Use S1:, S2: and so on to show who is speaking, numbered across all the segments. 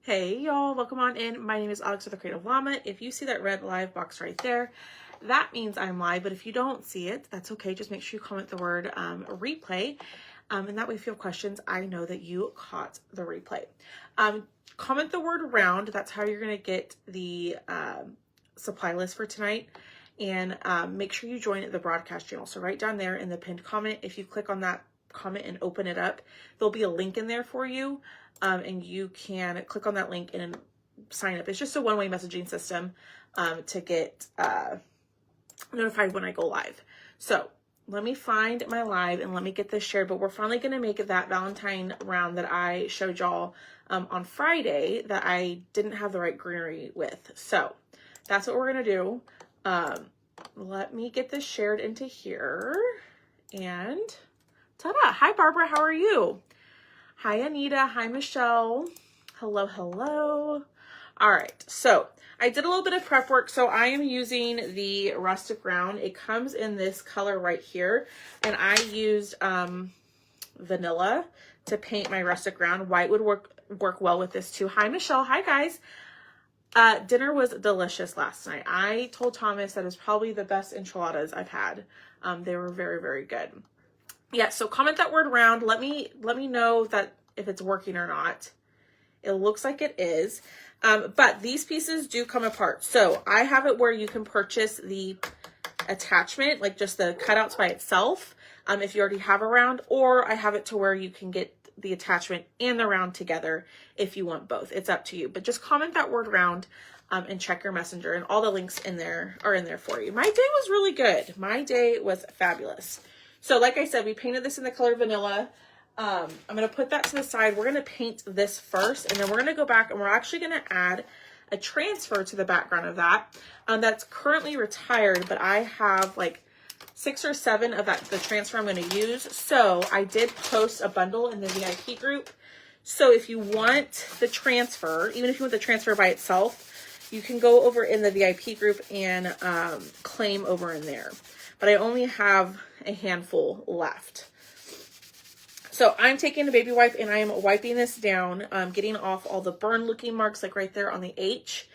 S1: Hey y'all, welcome on in. My name is Alex with the Creative Llama. If you see that red live box right there, that means I'm live, but if you don't see it, that's okay. Just make sure you comment the word replay, and that way if you have questions, I know that you caught the replay. Comment the word round. That's how you're going to get the supply list for tonight, and make sure you join the broadcast channel. So right down there in the pinned comment, if you click on that comment and open it up, there'll be a link in there for you. And you can click on that link and sign up. It's just a one-way messaging system to get notified when I go live. So let me find my live and let me get this shared. But we're finally going to make that Valentine round that I showed y'all on Friday that I didn't have the right greenery with. So that's what we're going to do. Let me get this shared into here. And ta-da! Hi, Barbara. How are you? Hi, Anita. Hi, Michelle. Hello, hello. All right. So I did a little bit of prep work. So I am using the Rustic Round. It comes in this color right here. And I used vanilla to paint my Rustic Round. White would work well with this too. Hi, Michelle. Hi, guys. Dinner was delicious last night. I told Thomas that it was probably the best enchiladas I've had. They were very, very good. Yeah, so comment that word round. Let me know that if it's working or not. It looks like it is. But these pieces do come apart. So I have it where you can purchase the attachment, like just the cutouts by itself, if you already have a round, or I have it to where you can get the attachment and the round together if you want both. It's up to you. But just comment that word round and check your messenger, and all the links in there are in there for you. My day was really good. My day was fabulous. So like I said, we painted this in the color vanilla. I'm going to put that to the side. We're going to paint this first, and then we're going to go back and we're actually going to add a transfer to the background of that. That's currently retired, but I have like 6 or 7 of the transfer I'm going to use. So I did post a bundle in the VIP group. So if you want the transfer, even if you want the transfer by itself, you can go over in the VIP group and claim over in there. But I only have a handful left. So I'm taking a baby wipe and I am wiping this down, getting off all the burn looking marks, like right there on the H.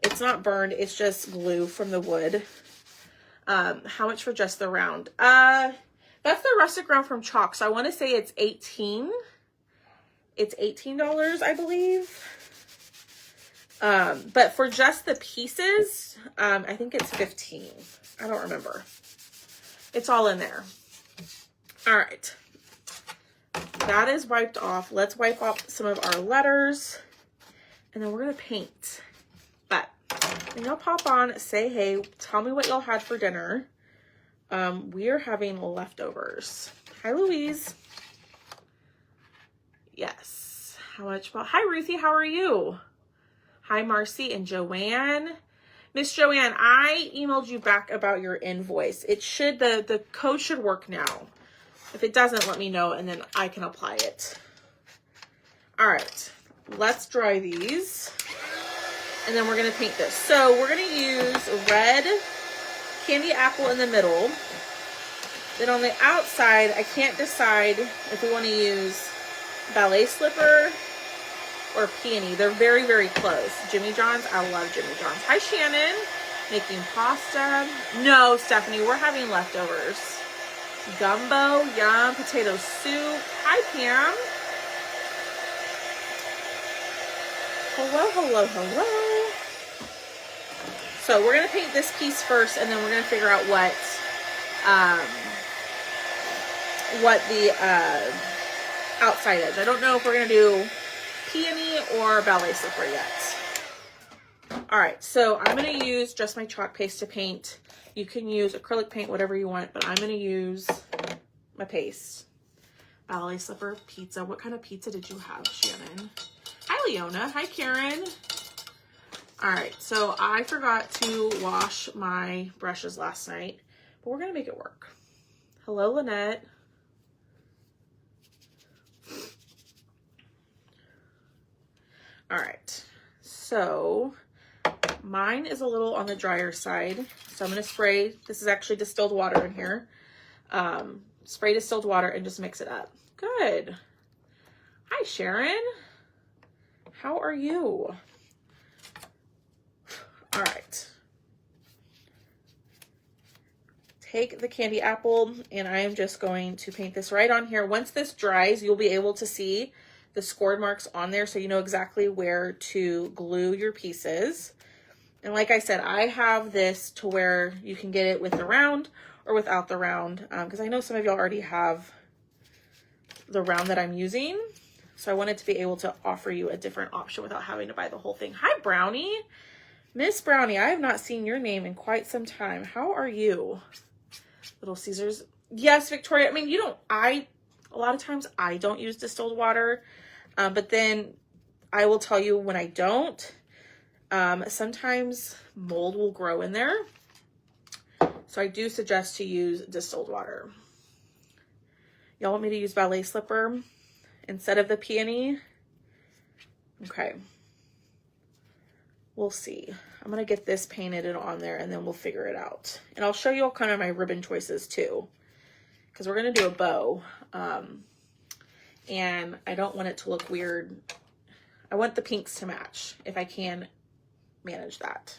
S1: It's not burned, it's just glue from the wood. How much for just the round? That's the Rustic Round from Chalk. So I want to say it's $18. It's $18, I believe. But for just the pieces, I think it's $15. I don't remember. It's all in there. All right. That is wiped off. Let's wipe off some of our letters. And then we're going to paint. But when y'all pop on, say hey. Tell me what y'all had for dinner. We are having leftovers. Hi, Louise. Yes. How much? Hi, Ruthie. How are you? Hi, Marcy and Joanne. Miss Joanne, I emailed you back about your invoice. It should, the code should work now. If it doesn't, let me know and then I can apply it. All right, let's dry these. And then we're gonna paint this. So we're gonna use red candy apple in the middle. Then on the outside, I can't decide if we wanna use ballet slipper or peony. They're very, very close. Jimmy John's, I love Jimmy John's. Hi, Shannon. Making pasta. No, Stephanie, we're having leftovers. Gumbo, yum, potato soup. Hi, Pam. Hello, hello, hello. So we're gonna paint this piece first, and then we're gonna figure out what the outside is. I don't know if we're gonna do peony or ballet slipper yet. All right, so I'm going to use just my chalk paste to paint. You can use acrylic paint, whatever you want, but I'm going to use my paste. Ballet slipper, pizza. What kind of pizza did you have, Shannon? Hi, Leona. Hi, Karen. All right, so I forgot to wash my brushes last night, but we're going to make it work. Hello, Lynette. All right, so mine is a little on the drier side. So I'm going to spray, this is actually distilled water in here. Spray distilled water and just mix it up. Good. Hi, Sharon. How are you? All right. Take the candy apple, and I am just going to paint this right on here. Once this dries, you'll be able to see the scored marks on there, so you know exactly where to glue your pieces. And like I said, I have this to where you can get it with the round or without the round, because I know some of y'all already have the round that I'm using. So I wanted to be able to offer you a different option without having to buy the whole thing. Hi, Brownie. Miss Brownie, I have not seen your name in quite some time. How are you? Little Caesars. Yes, Victoria. I mean, a lot of times I don't use distilled water, but then I will tell you when I don't, sometimes mold will grow in there. So I do suggest to use distilled water. Y'all want me to use ballet slipper instead of the peony? Okay. We'll see. I'm going to get this painted and on there, and then we'll figure it out. And I'll show you all kind of my ribbon choices too, because we're going to do a bow. And I don't want it to look weird. I want the pinks to match if I can manage that.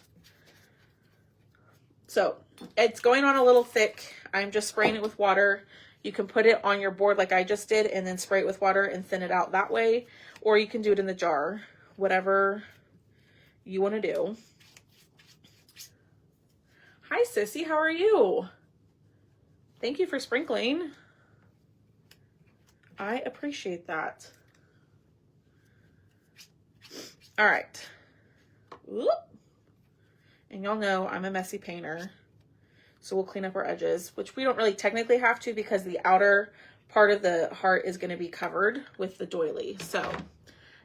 S1: So it's going on a little thick. I'm just spraying it with water. You can put it on your board like I just did and then spray it with water and thin it out that way. Or you can do it in the jar, whatever you want to do. Hi, Sissy. How are you? Thank you for sprinkling. I appreciate that. All right. Whoop. And y'all know I'm a messy painter. So we'll clean up our edges, which we don't really technically have to because the outer part of the heart is going to be covered with the doily. So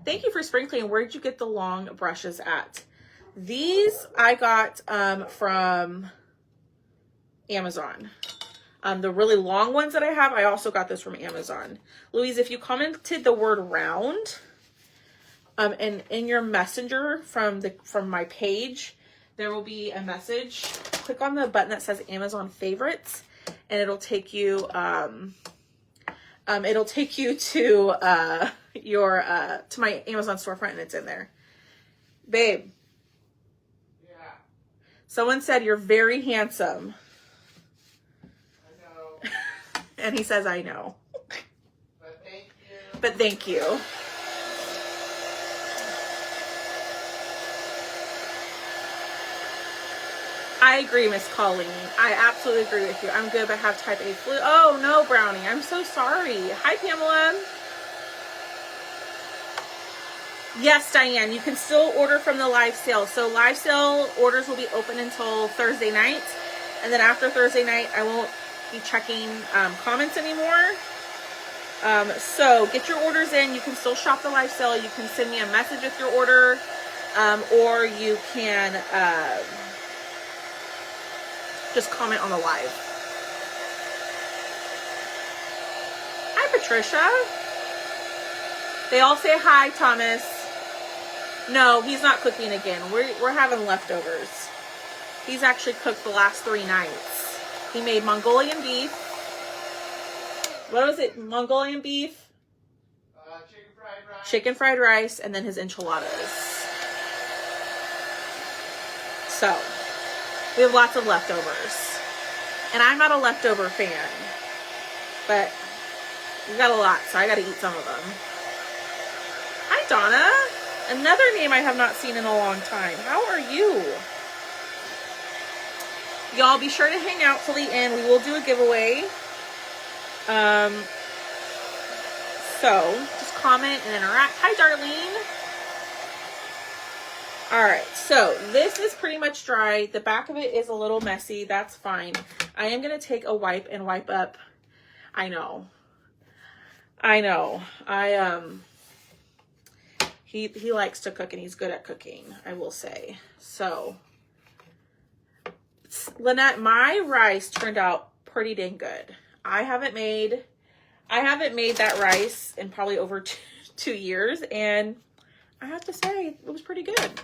S1: thank you for sprinkling. Where did you get the long brushes at? These I got from Amazon. The really long ones that I have, I also got this from Amazon. Louise, if you commented the word round, and in your messenger from my page, there will be a message. Click on the button that says Amazon favorites, and it'll take you to to my Amazon storefront, and it's in there. Babe.
S2: Yeah.
S1: Someone said you're very handsome.
S2: I know.
S1: And he says, I know.
S2: But thank you.
S1: But thank you. I agree, Miss Colleen. I absolutely agree with you. I'm good, but have type A flu. Oh, no, Brownie. I'm so sorry. Hi, Pamela. Yes, Diane, you can still order from the live sale. So live sale orders will be open until Thursday night. And then after Thursday night, I won't be checking comments anymore. So get your orders in. You can still shop the live sale. You can send me a message with your order. Or you can just comment on the live. Hi, Patricia. They all say hi, Thomas. No, he's not cooking again. We're having leftovers. He's actually cooked the last 3 nights. He made Mongolian beef. What was it? Mongolian beef?
S2: Chicken fried rice.
S1: Chicken fried rice, and then his enchiladas. So, we have lots of leftovers. And I'm not a leftover fan. But we got a lot, so I got to eat some of them. Hi, Donna. Another name I have not seen in a long time. How are you? Y'all be sure to hang out till the end. We will do a giveaway. So just comment and interact. Hi, Darlene. All right, so this is pretty much dry. The back of it is a little messy. That's fine. I am going to take a wipe and wipe up. I know. He likes to cook, and he's good at cooking, I will say. So, Lynette, my rice turned out pretty dang good. I haven't made that rice in probably over 2 years, and I have to say it was pretty good.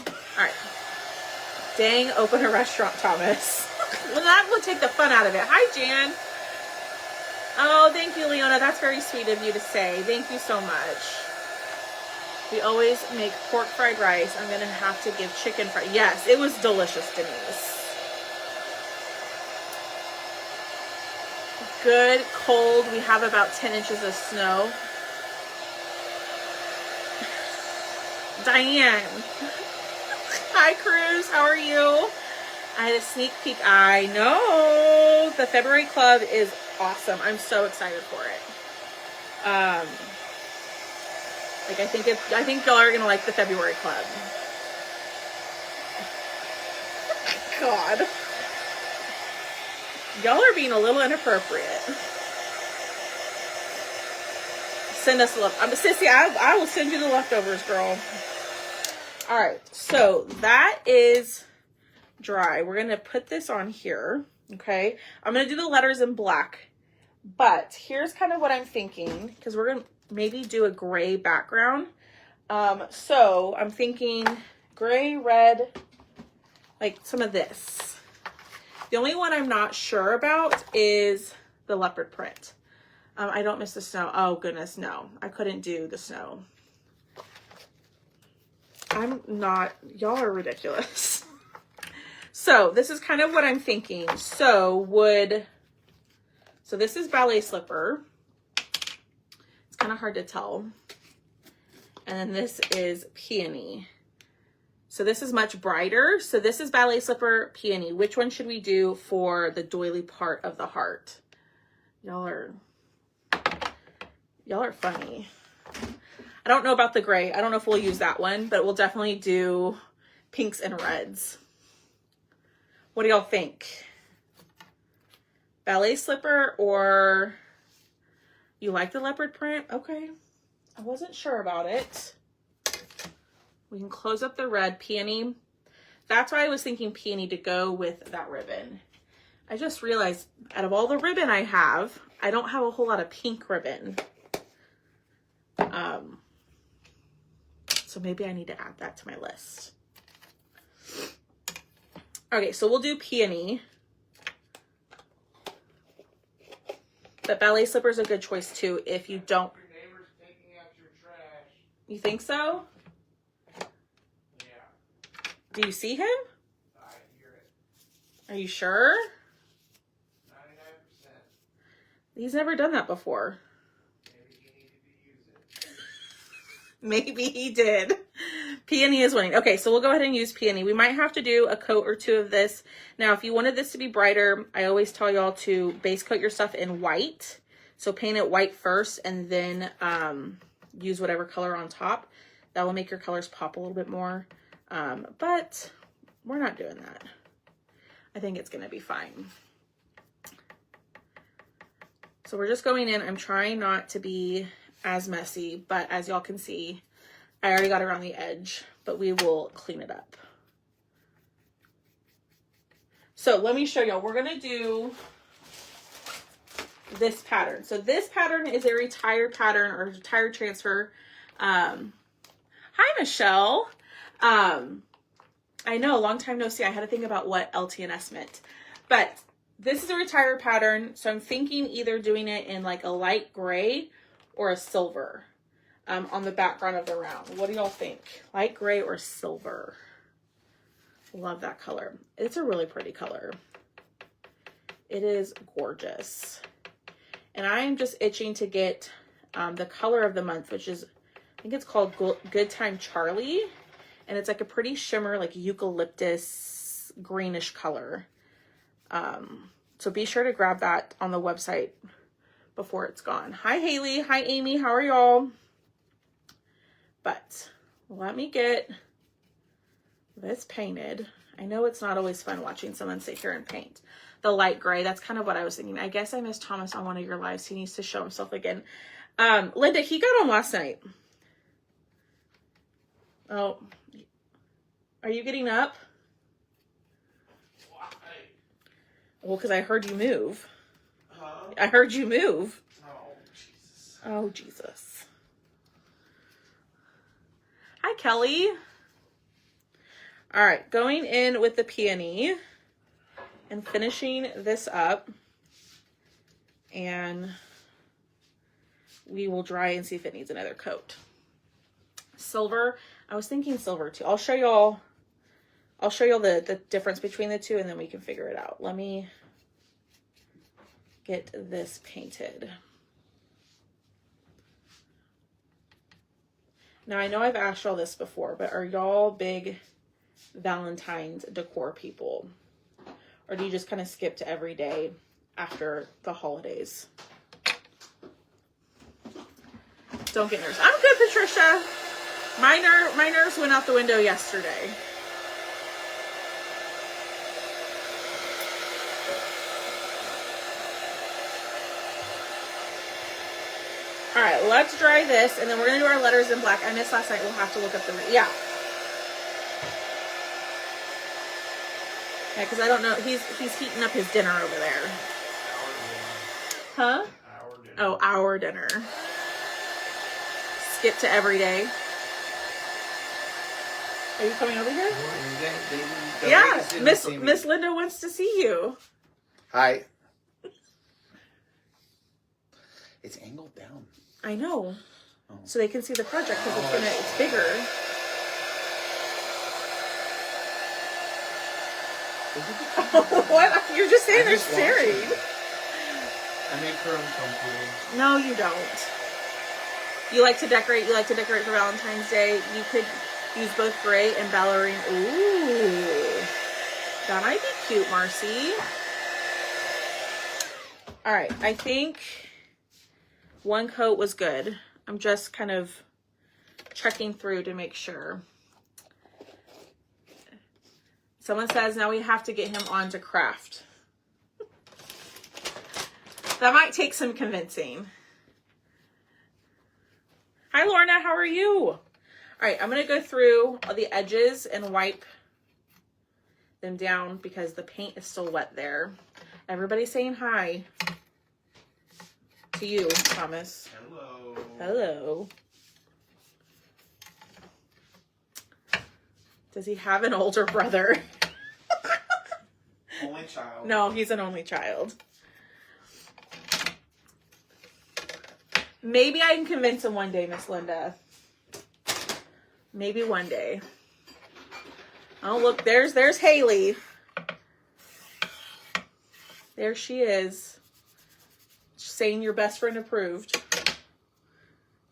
S1: All right. Dang, open a restaurant, Thomas. Well, that would take the fun out of it. Hi, Jan. Oh, thank you, Leona. That's very sweet of you to say. Thank you so much. We always make pork fried rice. I'm gonna have to give chicken fried. Yes, it was delicious, Denise. Good, cold. We have about 10 inches of snow. Diane. Hi, Cruz. How are you? I had a sneak peek. I know. The February Club is awesome. I'm so excited for it. Like I think y'all are gonna like the February Club. God. Y'all are being a little inappropriate. Send us love. Sissy, I will send you the leftovers, girl. All right, so that is dry. We're gonna put this on here, okay? I'm gonna do the letters in black, but here's kind of what I'm thinking, because we're gonna maybe do a gray background. So I'm thinking gray, red, like some of this. The only one I'm not sure about is the leopard print. I don't miss the snow. Oh goodness, no. I couldn't do the snow. I'm not, y'all are ridiculous. So this is kind of what I'm thinking. So this is ballet slipper. It's kind of hard to tell. And then this is peony. So this is much brighter. So this is ballet slipper, peony. Which one should we do for the doily part of the heart? Y'all are funny. I don't know about the gray. I don't know if we'll use that one, but we'll definitely do pinks and reds. What do y'all think? Ballet slipper, or you like the leopard print? Okay. I wasn't sure about it. We can close up the red, peony. That's why I was thinking peony to go with that ribbon. I just realized out of all the ribbon I have, I don't have a whole lot of pink ribbon. So maybe I need to add that to my list. Okay, so we'll do peony. But ballet slipper is a good choice too if you don't.
S2: Your neighbor's taking out your trash.
S1: You think so?
S2: Yeah.
S1: Do you see him?
S2: I hear it.
S1: Are you sure?
S2: 99%.
S1: He's never done that before.
S2: Maybe he needed to use it.
S1: Maybe he did. Peony is winning. Okay, so we'll go ahead and use peony. We might have to do a coat or two of this. Now, if you wanted this to be brighter, I always tell y'all to base coat your stuff in white. So paint it white first and then use whatever color on top. That will make your colors pop a little bit more. But we're not doing that. I think it's going to be fine. So we're just going in. I'm trying not to be as messy, but as y'all can see, I already got around the edge, but we will clean it up. So let me show y'all. We're going to do this pattern. So this pattern is a retired pattern or retired transfer. Hi, Michelle. I know, long time no see. I had to think about what LTNS meant, but this is a retired pattern. So I'm thinking either doing it in like a light gray or a silver on the background of the round. What do y'all think? Light gray or silver? Love that color. It's a really pretty color. It is gorgeous. And I am just itching to get the color of the month, which is, I think it's called Good Time Charlie. And it's like a pretty shimmer, like eucalyptus greenish color. So be sure to grab that on the website before it's gone. Hi, Haley. Hi, Amy. How are y'all? But let me get this painted. I know it's not always fun watching someone sit here and paint. The light gray, that's kind of what I was thinking. I guess I missed Thomas on one of your lives. He needs to show himself again. Linda, he got on last night. Oh, are you getting up?
S2: Why?
S1: Well, because I heard you move.
S2: Huh?
S1: I heard you move.
S2: Oh, Jesus.
S1: Oh, Jesus. Hi, Kelly. All right, going in with the peony and finishing this up. And we will dry and see if it needs another coat. silver. I was thinking silver too. I'll show y'all the difference between the two, and then we can figure it out. Let me get this painted. Now, I know I've asked y'all this before, but are y'all big Valentine's decor people? Or do you just kind of skip to every day after the holidays? Don't get nervous. I'm good, Patricia. My nerves went out the window yesterday. All right, let's dry this, and then we're gonna do our letters in black. I missed last night. We'll have to look up the yeah, because I don't know. He's heating up his dinner over there. Huh?
S2: Our dinner.
S1: Oh, our dinner. Skip to every day. Are you coming over here? Yeah, Miss Linda wants to see you.
S3: Hi. It's angled down.
S1: I know.
S3: Oh.
S1: So they can see the project because it's bigger. What? You're just saying they're staring.
S2: I make her uncomfortable.
S1: No, you don't. You like to decorate. You like to decorate for Valentine's Day. You could use both gray and ballerina. Ooh, that might be cute, Marcy. All right, I think one coat was good. I'm just kind of checking through to make sure. Someone says now we have to get him on to craft. That might take some convincing. Hi, Lorna. How are you? All right, I'm going to go through the edges and wipe them down because the paint is still wet there. Everybody's saying hi to you, Thomas.
S2: Hello.
S1: Hello. Does he have an older brother?
S2: Only child.
S1: No, he's an only child. Maybe I can convince him one day, Miss Linda. Maybe one day. Oh, look, there's Haley. There she is. Saying your best friend approved.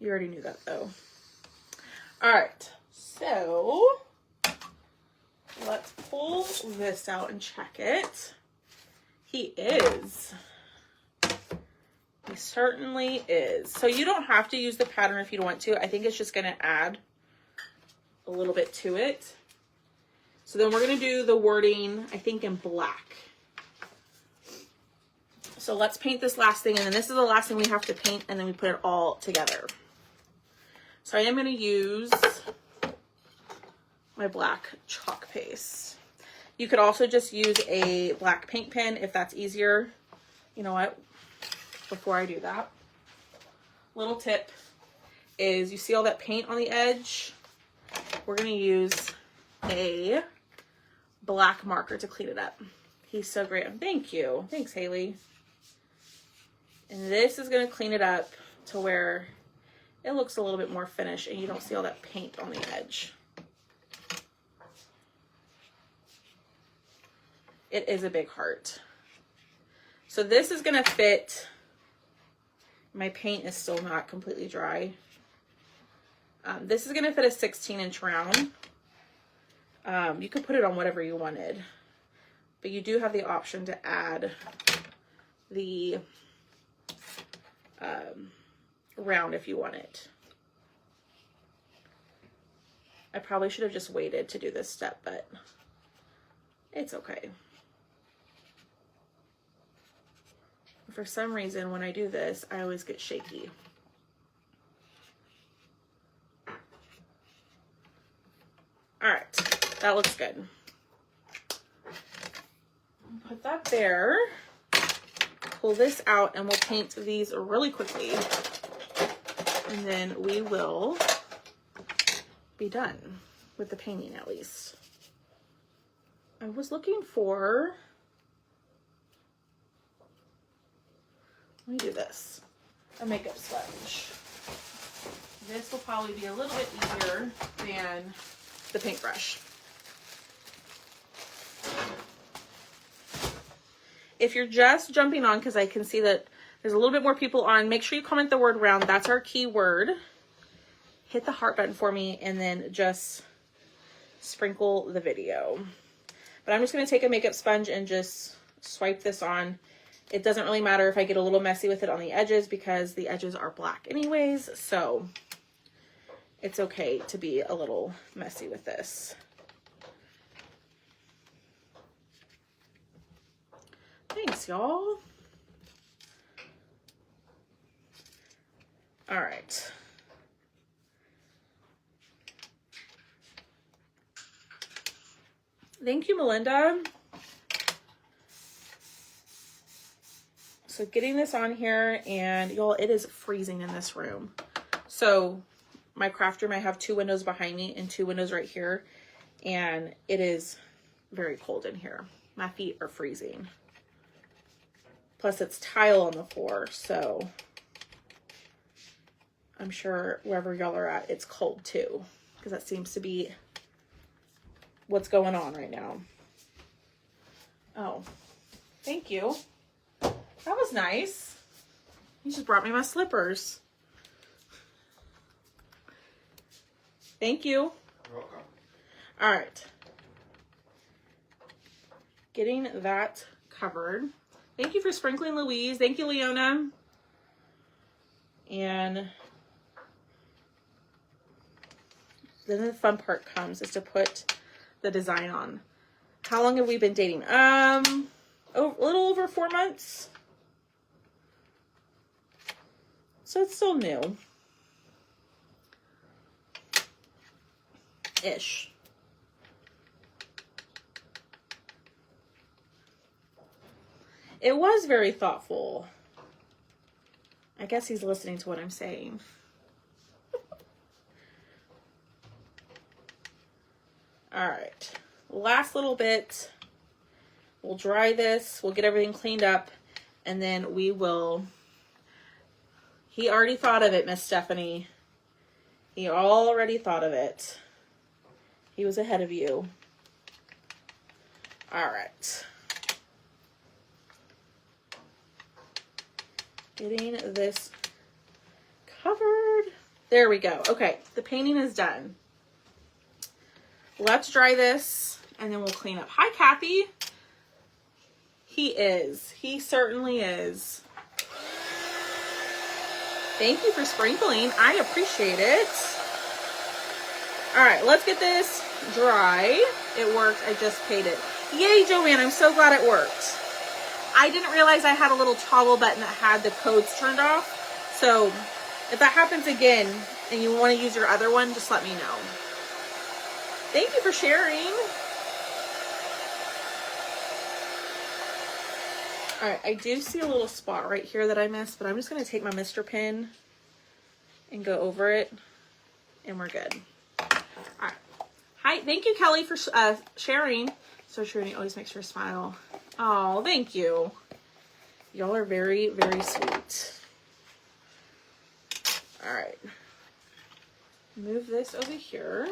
S1: You already knew that, though. All right. So, let's pull this out and check it. He is. He certainly is. So you don't have to use the pattern if you don't want to. I think it's just going to add a little bit to it. So then we're going to do the wording, I think, in black. So let's paint this last thing, and then this is the last thing we have to paint, and then we put it all together. So I am going to use my black chalk paste. You could also just use a black paint pen if that's easier. You know what? Before I do that, little tip is you see all that paint on the edge? We're going to use a black marker to clean it up. He's so great. Thank you. Thanks, Haley. And this is going to clean it up to where it looks a little bit more finished and you don't see all that paint on the edge. It is a big heart. So this is going to fit. My paint is still not completely dry. This is going to fit a 16-inch round. You could put it on whatever you wanted, but you do have the option to add the round if you want it. I probably should have just waited to do this step, but it's okay. For some reason, when I do this, I always get shaky. All right, that looks good. Put that there. Pull this out, and we'll paint these really quickly. And then we will be done with the painting, at least. I was looking for... Let me do this. A makeup sponge. This will probably be a little bit easier than the paintbrush. If you're just jumping on, because I can see that there's a little bit more people on, make sure you comment the word round. That's our key word. Hit the heart button for me and then just sprinkle the video. But I'm just going to take a makeup sponge and just swipe this on. It doesn't really matter if I get a little messy with it on the edges because the edges are black anyways. So it's okay to be a little messy with this. Thanks, y'all. All right. Thank you, Melinda. So getting this on here, and y'all, it is freezing in this room. So my craft room, I have 2 windows behind me and 2 windows right here, and it is very cold in here. My feet are freezing. Plus it's tile on the floor, so I'm sure wherever y'all are at, it's cold too, because that seems to be what's going on right now. Oh, thank you. That was nice. You just brought me my slippers. Thank you.
S2: You're welcome.
S1: All right. Getting that covered. Thank you for sprinkling, Louise. Thank you, Leona. And then the fun part comes is to put the design on. How long have we been dating? A little over 4 months. So it's still new. Ish. It was very thoughtful. I guess he's listening to what I'm saying. All right. Last little bit. We'll dry this. We'll get everything cleaned up. And then we will... He already thought of it, Miss Stephanie. He already thought of it. He was ahead of you. All right. Getting this covered. There we go. Okay, the painting is done. Let's dry this and then we'll clean up. Hi, Kathy. He is. He certainly is. Thank you for sprinkling. I appreciate it. All right, let's get this dry. It worked. I just paid it. Yay, Joanne. I'm so glad it worked. I didn't realize I had a little toggle button that had the codes turned off. So if that happens again and you want to use your other one, just let me know. Thank you for sharing. All right, I do see a little spot right here that I missed, but I'm just going to take my Mr. Pen and go over it, and we're good. All right. Hi, thank you, Kelly, for sharing. So Trini always makes her smile. Oh, thank you. Y'all are very, very sweet. All right. Move this over here.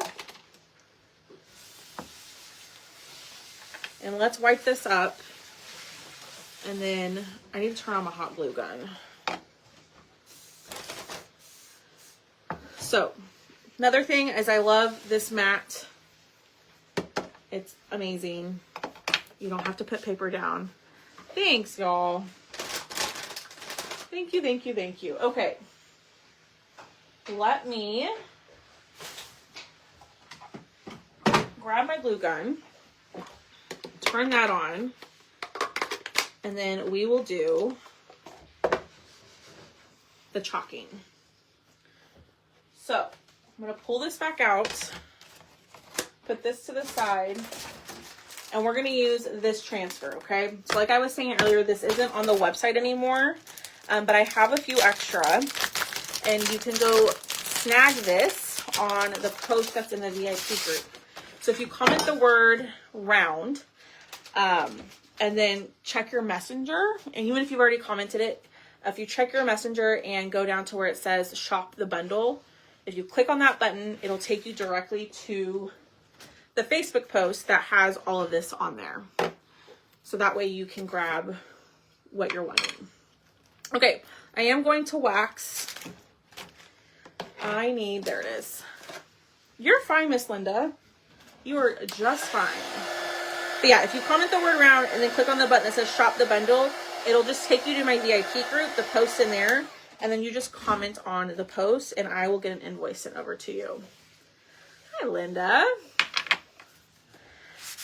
S1: And let's wipe this up. And then I need to turn on my hot glue gun. So, another thing is I love this mat. It's amazing. You don't have to put paper down. Thanks, y'all. Thank you, thank you, thank you. Okay. Let me grab my glue gun, turn that on, and then we will do the chalking. So, I'm going to pull this back out, put this to the side, and we're going to use this transfer, okay? So like I was saying earlier, this isn't on the website anymore, but I have a few extra, and you can go snag this on the post that's in the VIP group. So if you comment the word round, and then check your messenger, and even if you've already commented it, if you check your messenger and go down to where it says shop the bundle, If you click on that button, it'll take you directly to the Facebook post that has all of this on there. So that way you can grab what you're wanting. Okay, I am going to wax. There it is. You're fine, Miss Linda. You are just fine. But yeah, if you comment the word round and then click on the button that says shop the bundle, it'll just take you to my VIP group, the post in there, and then you just comment on the post and I will get an invoice sent over to you. Hi, Linda.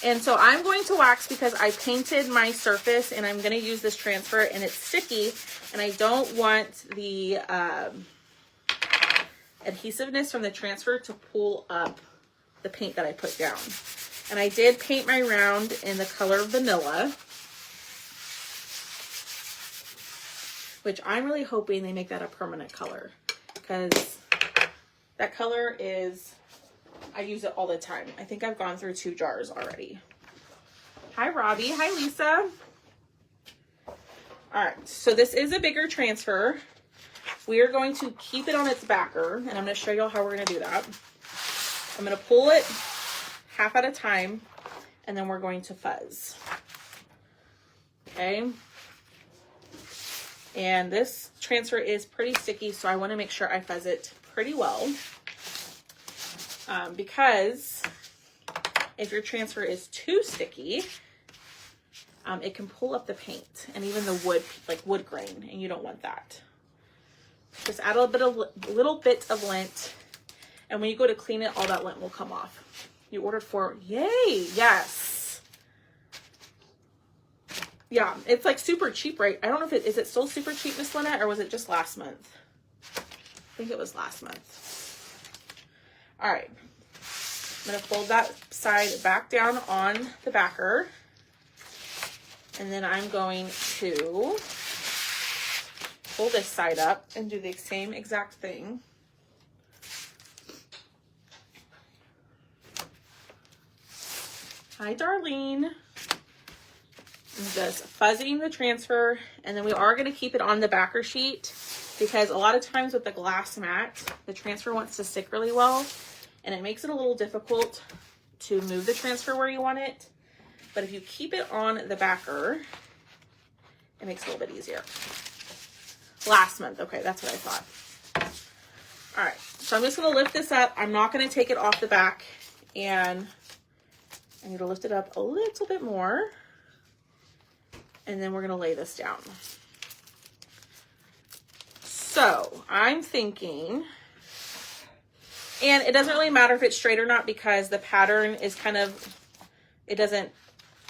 S1: And so I'm going to wax because I painted my surface and I'm going to use this transfer and it's sticky and I don't want the adhesiveness from the transfer to pull up the paint that I put down. And I did paint my round in the color vanilla, which I'm really hoping they make that a permanent color because that color is, I use it all the time. I think I've gone through 2 jars already. Hi, Robbie. Hi, Lisa. All right, so this is a bigger transfer. We are going to keep it on its backer, and I'm going to show you how we're going to do that. I'm going to pull it half at a time, and then we're going to fuzz. Okay. And this transfer is pretty sticky, so I want to make sure I fuzz it pretty well. Because if your transfer is too sticky, it can pull up the paint and even the wood, like wood grain, and you don't want that. Just add a little bit of lint, and when you go to clean it, all that lint will come off. You ordered 4, yay, yes. Yeah, it's like super cheap, right? I don't know if is it still super cheap, Miss Lynette, or was it just last month? I think it was last month. All right, I'm gonna fold that side back down on the backer. And then I'm going to pull this side up and do the same exact thing. Hi, Darlene. I'm just fuzzing the transfer, and then we are going to keep it on the backer sheet because a lot of times with the glass mat, the transfer wants to stick really well, and it makes it a little difficult to move the transfer where you want it. But if you keep it on the backer, it makes it a little bit easier. Last month, okay, that's what I thought. All right, so I'm just gonna lift this up. I'm not gonna take it off the back, and I need to lift it up a little bit more. And then we're gonna lay this down. So I'm thinking, and it doesn't really matter if it's straight or not because the pattern is kind of, it doesn't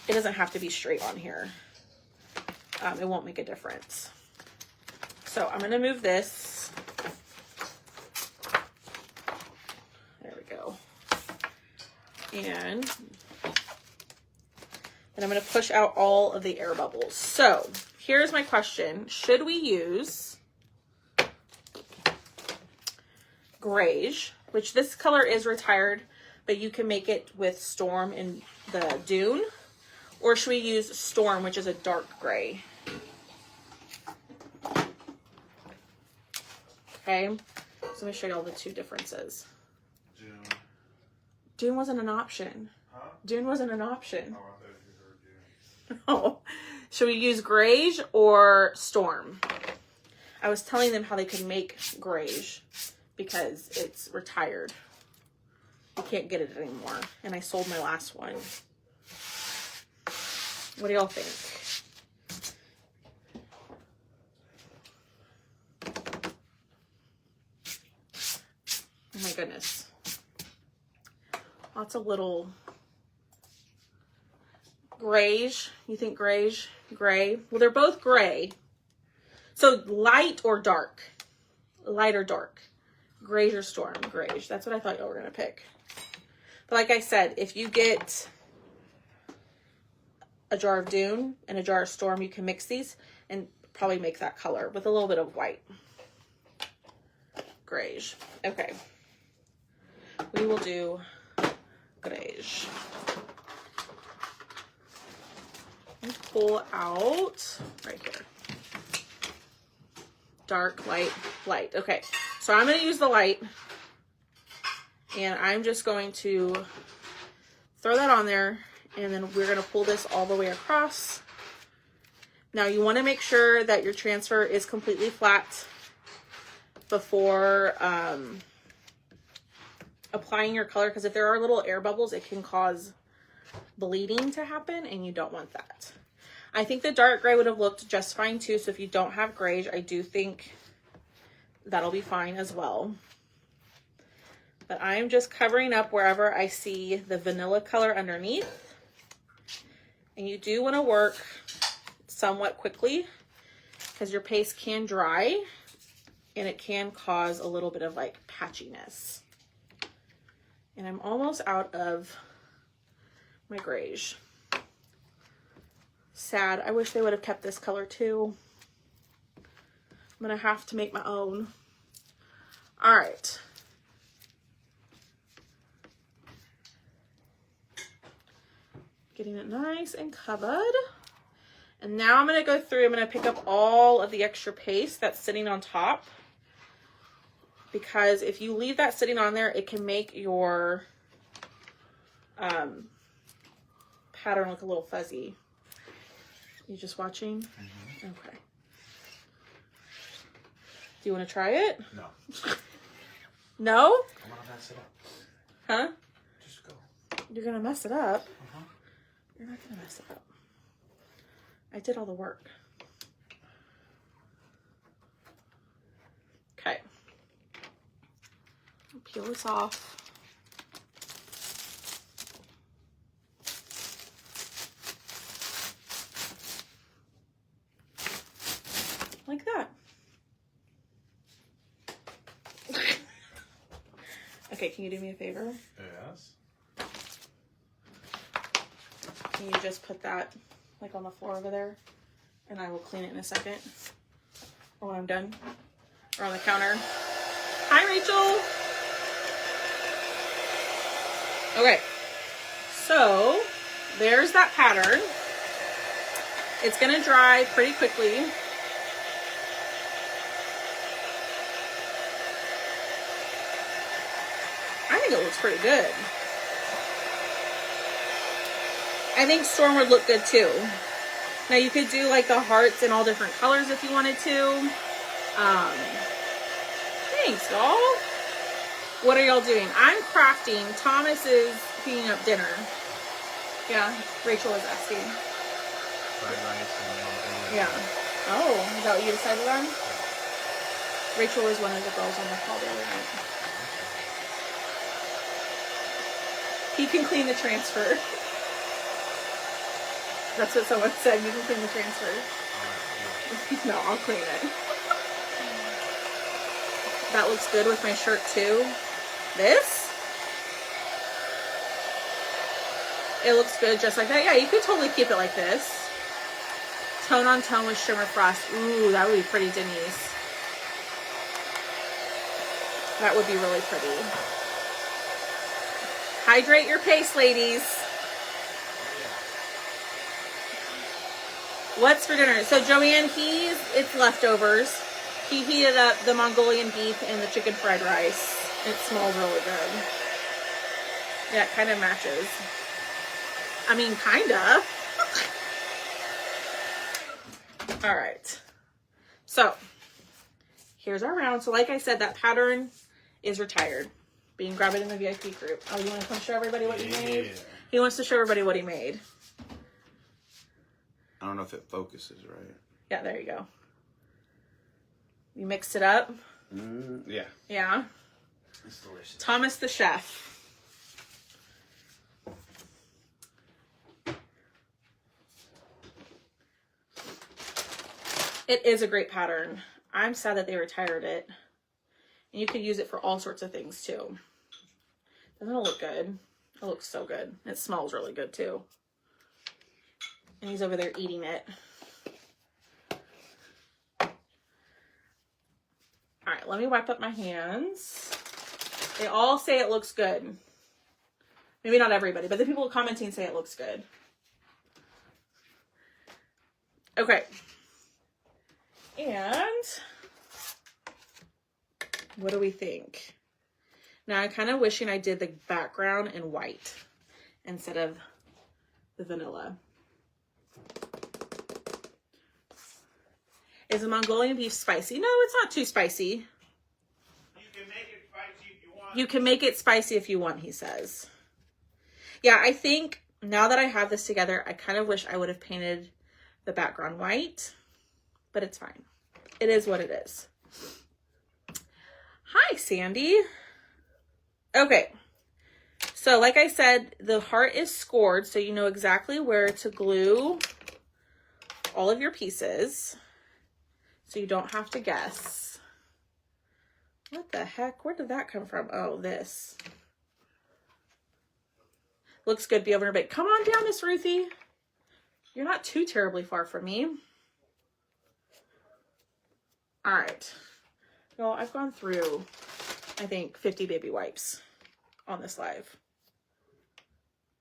S1: have to be straight on here. It won't make a difference. So I'm gonna move this. There we go. And then I'm gonna push out all of the air bubbles. So here's my question. Should we use Grayish, which this color is retired, but you can make it with Storm and the Dune, or should we use Storm, which is a dark gray? Okay, so let me show you all the 2 differences. Dune wasn't an option.
S2: Huh?
S1: Dune wasn't an option.
S2: Oh, I thought you heard Dune.
S1: Oh, should we use Grayish or Storm? I was telling them how they could make Grayish because it's retired. You can't get it anymore. And I sold my last one. What do y'all think? Oh my goodness. Lots of little grayish. You think grayish? Gray? Well, they're both gray. So light or dark? Light or dark? Grayish or Storm? Grayish. That's what I thought y'all were going to pick. But like I said, if you get a jar of Dune and a jar of Storm, you can mix these and probably make that color with a little bit of white. Grayish. Okay. We will do grayish. And pull out right here. Dark, light, light. Okay. So I'm going to use the light And I'm just going to throw that on there, and then we're going to pull this all the way across. Now you want to make sure that your transfer is completely flat before applying your color, because if there are little air bubbles, it can cause bleeding to happen, and you don't want that. I think the dark gray would have looked just fine too, so if you don't have grays, I do think that'll be fine as well. But I am just covering up wherever I see the vanilla color underneath. And you do want to work somewhat quickly because your paste can dry and it can cause a little bit of like patchiness. And I'm almost out of my grays. Sad. I wish they would have kept this color too. I'm gonna have to make my own. All right. Getting it nice and covered. And now I'm gonna go through, I'm gonna pick up all of the extra paste that's sitting on top, because if you leave that sitting on there, it can make your pattern look a little fuzzy. You just watching? Mm-hmm. Okay. Do you want to try it?
S3: No.
S1: No?
S3: I want to mess it up.
S1: Huh?
S3: Just go.
S1: You're going to mess it up?
S3: Uh-huh.
S1: You're not going to mess it up. I did all the work. Okay. I'll peel this off. Like that. Okay, can you do me a favor?
S2: Yes.
S1: Can you just put that like on the floor over there? And I will clean it in a second. Or when I'm done. Or on the counter. Hi, Rachel. Okay. So, there's that pattern. It's going to dry pretty quickly. I think it looks pretty good. I think Storm would look good too. Now you could do like the hearts in all different colors if you wanted to. Thanks, y'all. What are y'all doing? I'm crafting. Thomas is heating up dinner. Yeah, Rachel was asking.
S2: Fried rice and
S1: Yeah. Oh, is that what you decided on? Rachel was one of the girls on the call the other night. He can clean the transfer. That's what someone said. You can clean the transfer. No, I'll clean it. That looks good with my shirt too. This? It looks good just like that. Yeah, you could totally keep it like this. Tone on tone with shimmer frost. Ooh, that would be pretty, Denise. That would be really pretty. Hydrate your paste, ladies. What's for dinner? So Joanne, it's leftovers. He heated up the Mongolian beef and the chicken fried rice. It smells really good. Yeah, it kind of matches. I mean, kind of. All right. So, here's our round. So, like I said, that pattern is retired. But you can grab it in the VIP group. Oh, you want to come show everybody what you made? He wants to show everybody what he made.
S3: I don't know if it focuses right.
S1: Yeah, there you go. You mixed it up?
S3: Yeah.
S1: Yeah.
S3: It's delicious.
S1: Thomas the chef. It is a great pattern. I'm sad that they retired it. And you could use it for all sorts of things too. Doesn't it look good? It looks so good. It smells really good too. And he's over there eating it. All right, let me wipe up my hands. They all say it looks good. Maybe not everybody, but the people commenting say it looks good. Okay. And what do we think? Now I'm kind of wishing I did the background in white instead of the vanilla. Is the Mongolian beef spicy? No, it's not too spicy.
S2: You can make it spicy if you want.
S1: You can make it spicy if you want, he says. Yeah, I think now that I have this together, I kind of wish I would have painted the background white, but it's fine. It is what it is. Hi, Sandy. Okay. So like I said, the heart is scored, so you know exactly where to glue all of your pieces, so you don't have to guess. What the heck? Where did that come from? Oh, this. Looks good. Be over in a bit. Come on down, Miss Ruthie. You're not too terribly far from me. All right. Well, I've gone through, I think, 50 baby wipes on this live.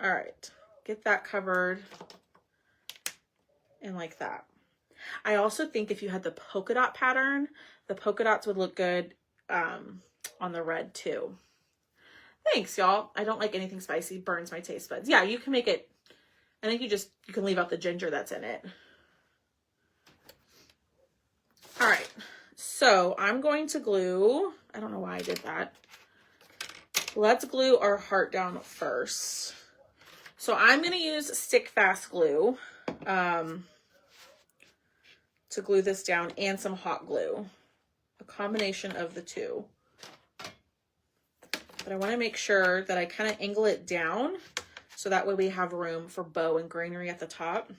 S1: All right. Get that covered and like that. I also think if you had the polka dot pattern, the polka dots would look good on the red too. Thanks, y'all. I don't like anything spicy. Burns my taste buds. Yeah, you can make it. I think you can leave out the ginger that's in it. All right. So I'm going to glue. I don't know why I did that. Let's glue our heart down first. So I'm going to use stick fast glue to glue this down, and some hot glue. A combination of the two. But I want to make sure that I kind of angle it down so that way we have room for bow and greenery at the top.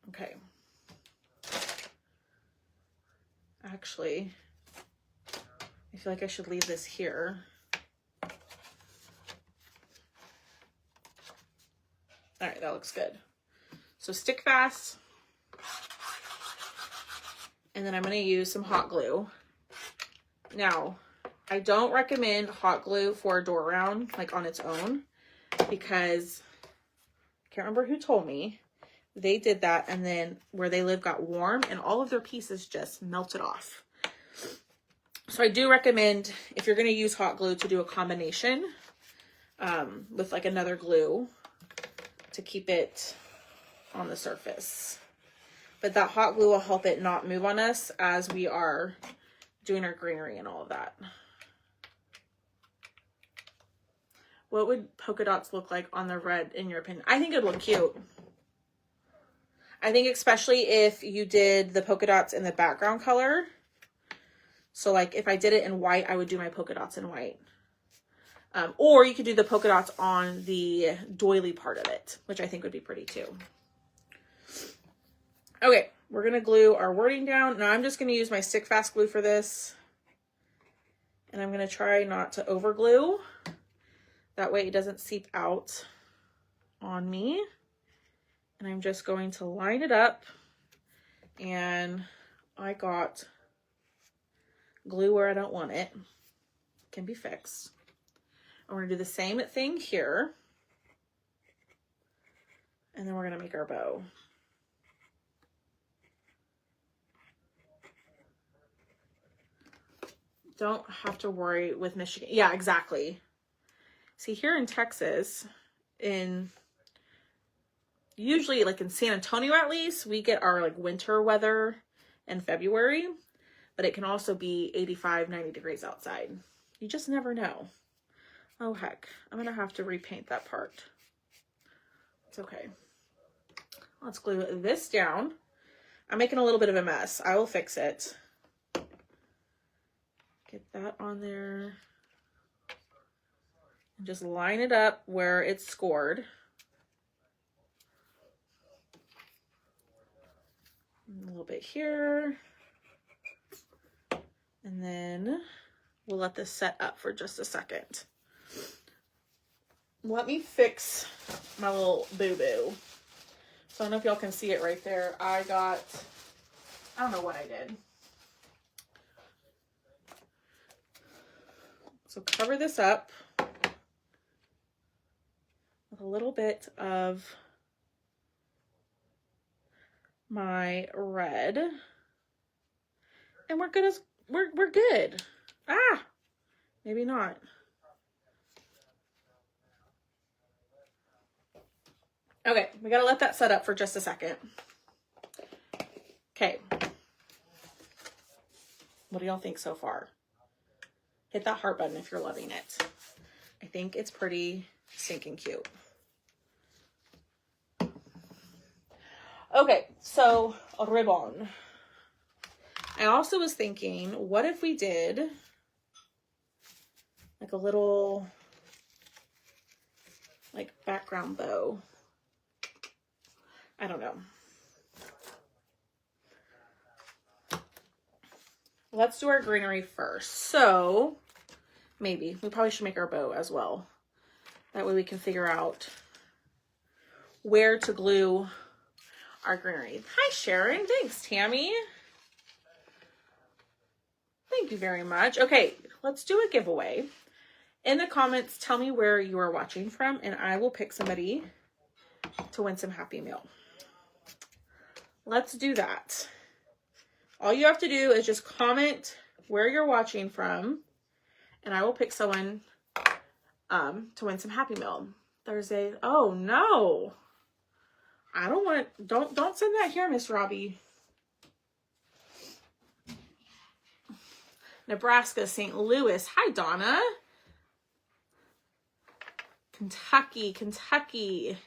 S1: Okay. Actually, I feel like I should leave this here. All right, that looks good. So stick fast. And then I'm going to use some hot glue. Now, I don't recommend hot glue for a door round, like on its own, because I can't remember who told me. They did that, and then where they live got warm, and all of their pieces just melted off. So I do recommend, if you're going to use hot glue, to do a combination with like another glue to keep it on the surface. But that hot glue will help it not move on us as we are doing our greenery and all of that. What would polka dots look like on the red in your opinion? I think it would look cute. I think especially if you did the polka dots in the background color. So like if I did it in white, I would do my polka dots in white. Or you could do the polka dots on the doily part of it, which I think would be pretty too. Okay, we're going to glue our wording down. Now I'm just going to use my stick fast glue for this. And I'm going to try not to over glue. That way it doesn't seep out on me. And I'm just going to line it up. And I got glue where I don't want it. Can be fixed. I'm going to do the same thing here. And then we're going to make our bow. Don't have to worry with Michigan. Yeah, exactly. See, here in Texas, usually like in San Antonio at least, we get our like winter weather in February, but it can also be 85, 90 degrees outside. You just never know. Oh heck, I'm gonna have to repaint that part. It's okay. Let's glue this down. I'm making a little bit of a mess. I will fix it. Get that on there. And just line it up where it's scored. A little bit here. And then we'll let this set up for just a second. Let me fix my little boo-boo. So I don't know if y'all can see it right there. I don't know what I did. So cover this up with a little bit of my red. And we're good. Ah, maybe not. Okay, we gotta let that set up for just a second. Okay. What do y'all think so far? Hit that heart button if you're loving it. I think it's pretty stinking cute. Okay, so a ribbon. I also was thinking, what if we did like a little like background bow? I don't know. Let's do our greenery first. So maybe we probably should make our bow as well. That way we can figure out where to glue our greenery. Hi, Sharon. Thanks, Tammy. Thank you very much. Okay, let's do a giveaway. In the comments, tell me where you are watching from, and I will pick somebody to win some Happy Meal. Let's do that. All you have to do is just comment where you're watching from, and I will pick someone to win some Happy Meal. Thursday. Oh no. I don't want it. Don't send that here, Miss Robbie. Nebraska, St. Louis. Hi, Donna. Kentucky.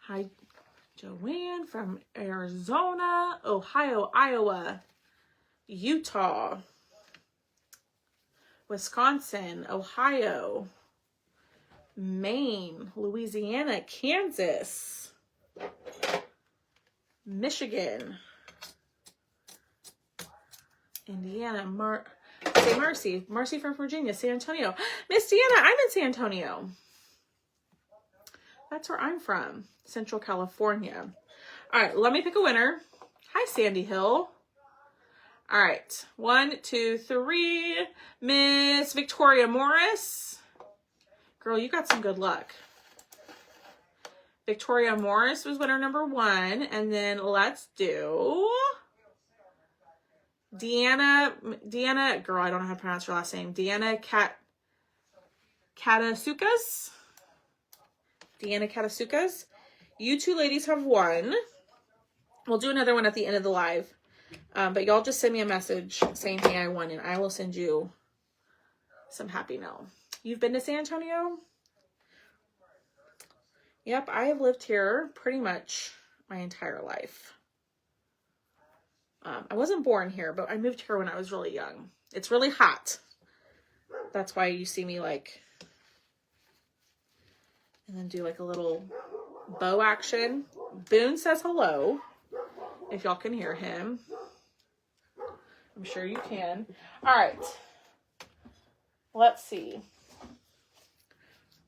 S1: Hi, Joanne from Arizona, Ohio, Iowa, Utah, Wisconsin, Ohio, Maine, Louisiana, Kansas, Michigan, Indiana, Marcy from Virginia, San Antonio. Miss Deanna, I'm in San Antonio. That's where I'm from, Central California. All right, let me pick a winner. Hi, Sandy Hill. All right, 1, 2, 3. Miss Victoria Morris. Girl, you got some good luck. Victoria Morris was winner number 1. And then let's do Deanna, girl, I don't know how to pronounce her last name. Deanna Katasukas. Deanna Katasukas. You two ladies have won. We'll do another one at the end of the live. But y'all just send me a message saying, hey, I won, and I will send you some Happy Meal. You've been to San Antonio? Yep, I have lived here pretty much my entire life. I wasn't born here, but I moved here when I was really young. It's really hot. That's why you see me like, and then do like a little bow action. Boone says hello, if y'all can hear him. I'm sure you can. All right. Let's see.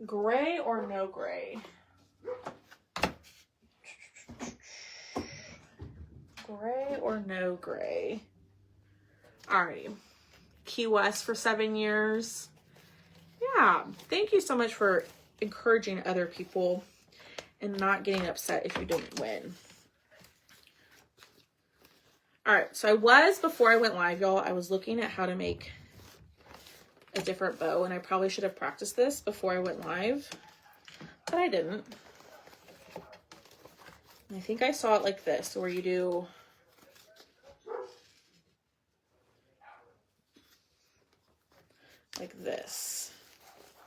S1: Gray or no gray? Gray or no gray? Alrighty. Key West for 7 years. Yeah. Thank you so much for encouraging other people and not getting upset if you didn't win. Alright, so before I went live, y'all, I was looking at how to make a different bow, and I probably should have practiced this before I went live, but I didn't. And I think I saw it like this, where you do like this.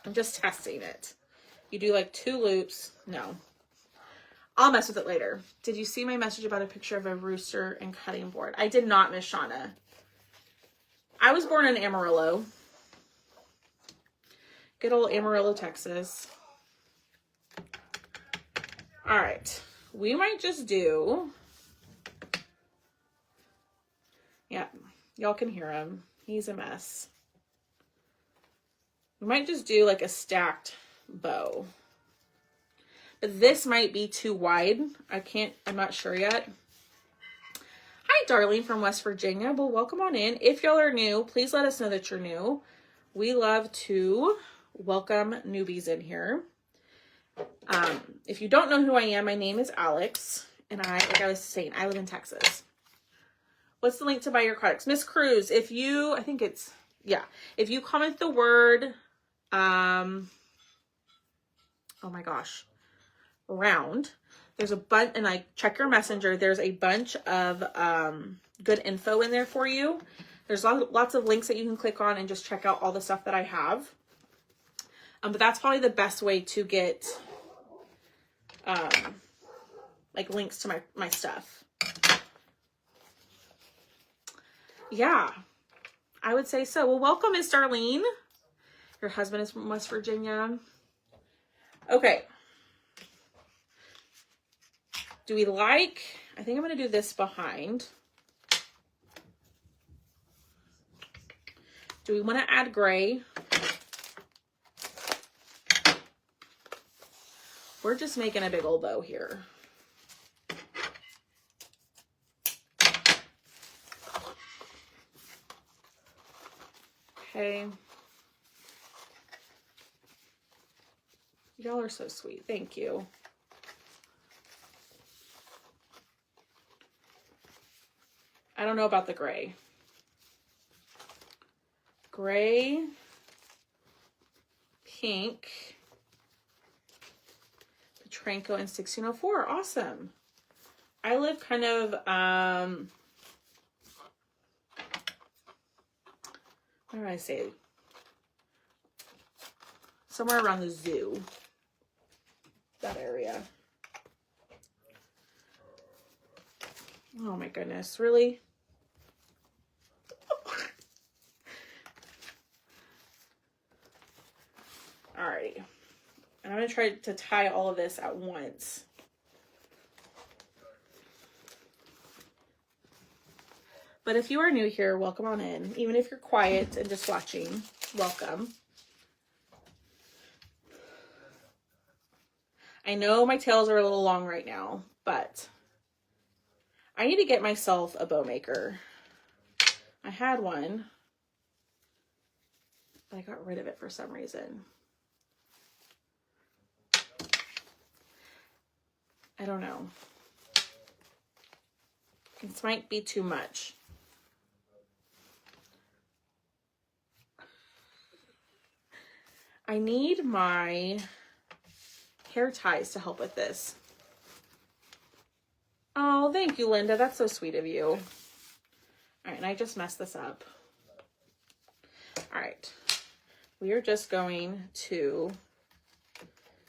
S1: I'm just testing it. You do like 2 loops. No. I'll mess with it later. Did you see my message about a picture of a rooster and cutting board? I did not, Miss Shauna. I was born in Amarillo. Good old Amarillo, Texas. All right. We might just do... Yeah, y'all can hear him. He's a mess. We might just do like a stacked bow. But this might be too wide. I'm not sure yet. Hi, Darlene from West Virginia. Well, welcome on in. If y'all are new, please let us know that you're new. We love to welcome newbies in here. If you don't know who I am, my name is Alex. And like I was saying, I live in Texas. What's the link to buy your products? Miss Cruz, I think it's yeah, if you comment the word, oh my gosh, round, there's a bunch, and I check your messenger, there's a bunch of good info in there for you. There's lots of links that you can click on and just check out all the stuff that I have. But that's probably the best way to get like links to my stuff. Yeah, I would say so. Well, welcome, Miss Darlene. Your husband is from West Virginia. Okay. Do we like, I think I'm going to do this behind. Do we want to add gray? We're just making a big old bow here. Okay. Y'all are so sweet. Thank you. I don't know about the gray. Gray, pink, Petranco, and 1604. Awesome. I live kind of, what do I say? Somewhere around the zoo. That area. Oh my goodness, really? Alrighty. And I'm going to try to tie all of this at once. But if you are new here, welcome on in. Even if you're quiet and just watching, welcome. I know my tails are a little long right now, but I need to get myself a bow maker. I had one, but I got rid of it for some reason. I don't know. This might be too much. I need my hair ties to help with this. Oh, thank you, Linda. That's so sweet of you. All right, and I just messed this up. All right. We are just going to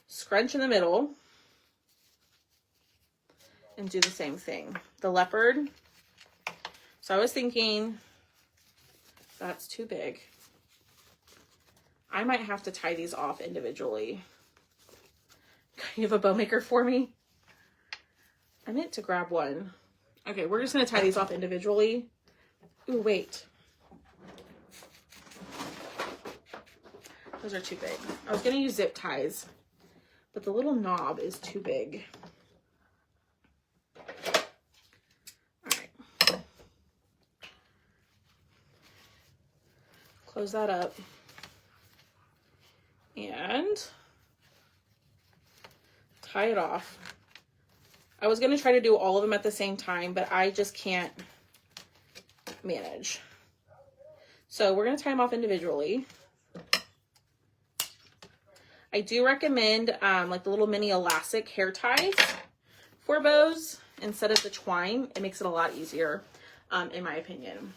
S1: scrunch in the middle and do the same thing. The leopard. So I was thinking that's too big. I might have to tie these off individually. You have a bow maker for me? I meant to grab one. Okay, we're just going to tie these off individually. Ooh, wait. Those are too big. I was going to use zip ties, but the little knob is too big. All right. Close that up. And tie it off. I was going to try to do all of them at the same time, but I just can't manage. So we're going to tie them off individually. I do recommend like the little mini elastic hair ties for bows instead of the twine. It makes it a lot easier, in my opinion.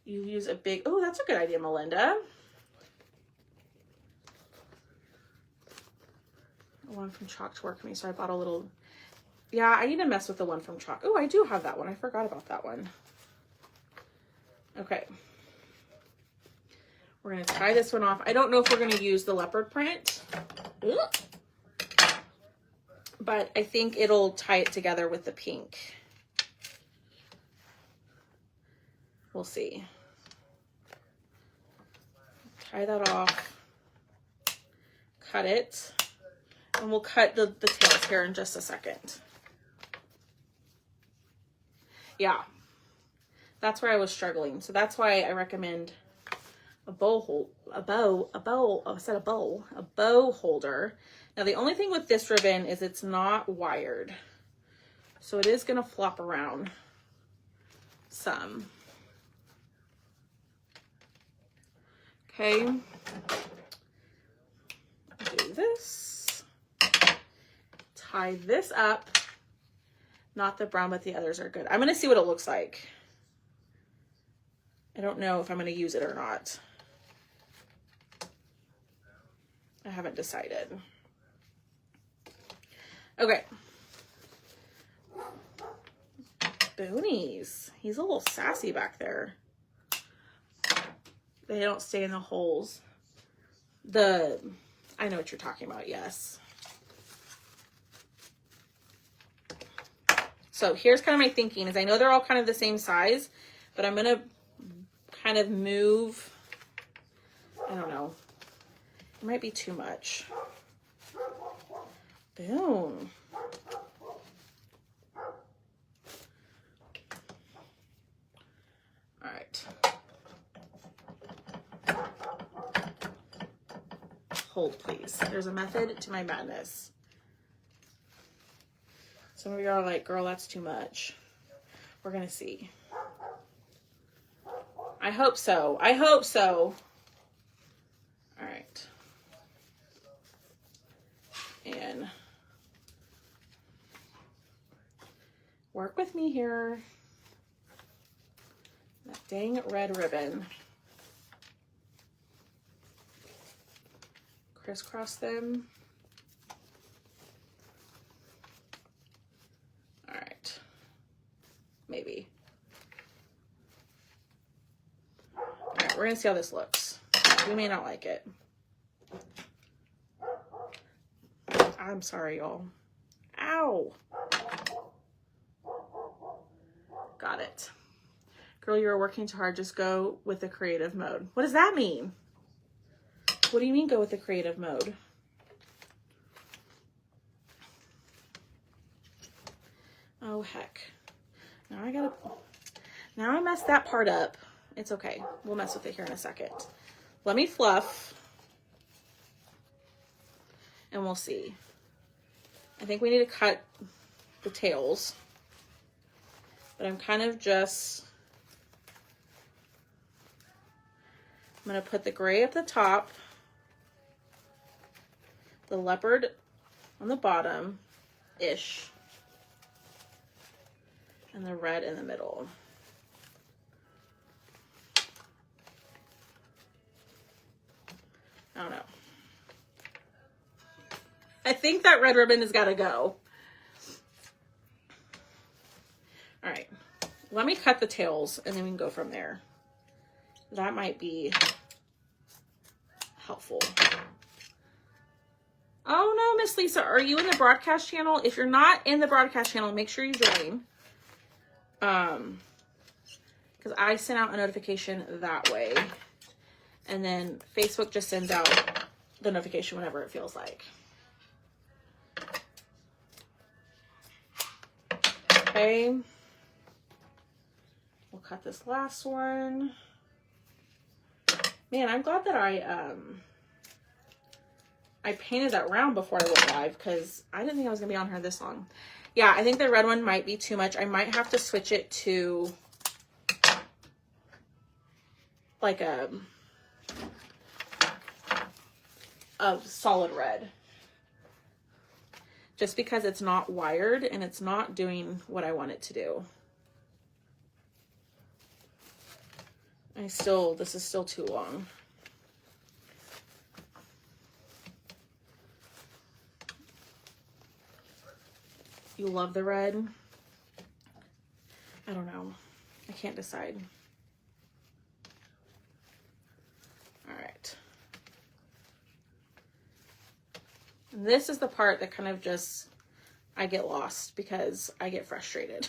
S1: You use a big, oh, that's a good idea, Melinda. One from Chalk to work for me, so I bought a little. Yeah, I need to mess with the one from Chalk. Oh, I do have that one. I forgot about that one. Okay. We're going to tie this one off. I don't know if we're going to use the leopard print, but I think it'll tie it together with the pink. We'll see. Tie that off. Cut it. And we'll cut the tails here in just a second. Yeah, that's where I was struggling. So that's why I recommend a bow holder. Now the only thing with this ribbon is it's not wired. So it is going to flop around some. Okay. Do this. Tie this up. Not the brown, but the others are good. I'm going to see what it looks like. I don't know if I'm going to use it or not. I haven't decided. Okay. Boonies. He's a little sassy back there. They don't stay in the holes. I know what you're talking about, yes. So here's kind of my thinking is I know they're all kind of the same size, but I'm going to kind of move, I don't know. It might be too much. Boom. All right. Hold, please. There's a method to my madness. Some of you are like, girl, that's too much. We're going to see. I hope so. I hope so. All right. And work with me here. That dang red ribbon. Crisscross them. All right. Maybe. All right, we're gonna see how this looks. We may not like it. I'm sorry, y'all. Ow. Got it. Girl, you're working too hard. Just go with the creative mode. What does that mean? What do you mean go with the creative mode? Oh, heck. Now I messed that part up. It's okay. We'll mess with it here in a second. Let me fluff. And we'll see. I think we need to cut the tails. But I'm kind of just... I'm going to put the gray at the top. The leopard on the bottom-ish. And the red in the middle. I don't know. I think that red ribbon has got to go. All right. Let me cut the tails and then we can go from there. That might be helpful. Oh no, Miss Lisa, are you in the broadcast channel? If you're not in the broadcast channel, make sure you join. Because I send out a notification that way. And then Facebook just sends out the notification whenever it feels like. Okay. We'll cut this last one. Man, I'm glad that I painted that round before I went live because I didn't think I was going to be on here this long. Yeah, I think the red one might be too much. I might have to switch it to like a solid red. Just because it's not wired and it's not doing what I want it to do. This is still too long. You love the red? I don't know. I can't decide. All right. And this is the part that kind of just, I get lost because I get frustrated.